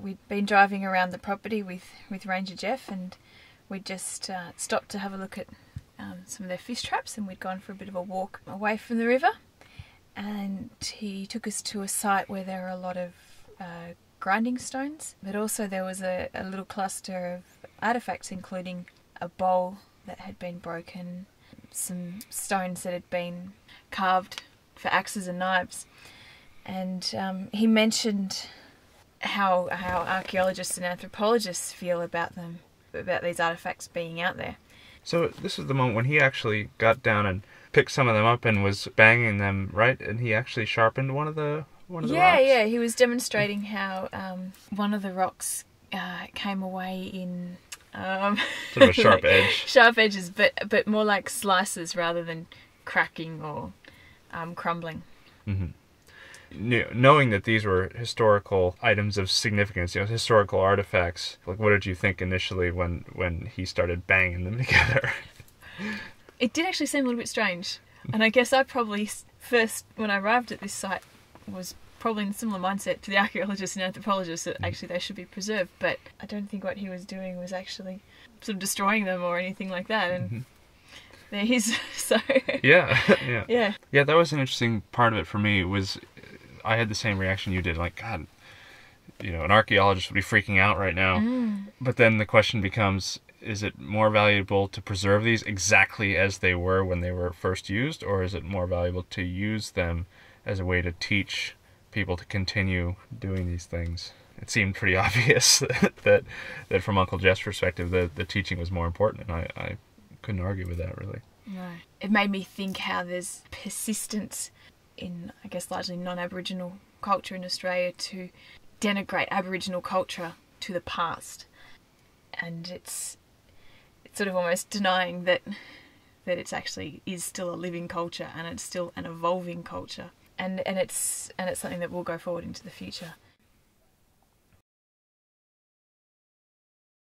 we'd been driving around the property with Ranger Jeff, and we'd just stopped to have a look at some of their fish traps, and we'd gone for a bit of a walk away from the river, and he took us to a site where there were a lot of grinding stones, but also there was a little cluster of artefacts, including a bowl that had been broken, some stones that had been carved for axes and knives. And he mentioned how archaeologists and anthropologists feel about them, about these artefacts being out there. So this is the moment when he actually got down and picked some of them up and was banging them, right? And he actually sharpened one of the rocks? Yeah, he was demonstrating how one of the rocks came away in... sort of a sharp edge. Sharp edges, but more like slices rather than cracking or crumbling. Mm-hmm. Knowing that these were historical items of significance, historical artifacts, like, what did you think initially when he started banging them together? It did actually seem a little bit strange, and I guess I probably first, when I arrived at this site, was probably in a similar mindset to the archaeologists and anthropologists that actually they should be preserved, but I don't think what he was doing was actually sort of destroying them or anything like that, and there he is. So yeah, that was an interesting part of it for me. Was I had the same reaction you did, like, God, an archaeologist would be freaking out right now. But then the question becomes, is it more valuable to preserve these exactly as they were when they were first used, or is it more valuable to use them as a way to teach people to continue doing these things? It seemed pretty obvious that from Uncle Jeff's perspective, the teaching was more important, and I couldn't argue with that, really. No. It made me think how there's persistence in, I guess, largely non-Aboriginal culture in Australia to denigrate Aboriginal culture to the past. And it's sort of almost denying that it's actually is still a living culture, and it's still an evolving culture. And it's something that will go forward into the future.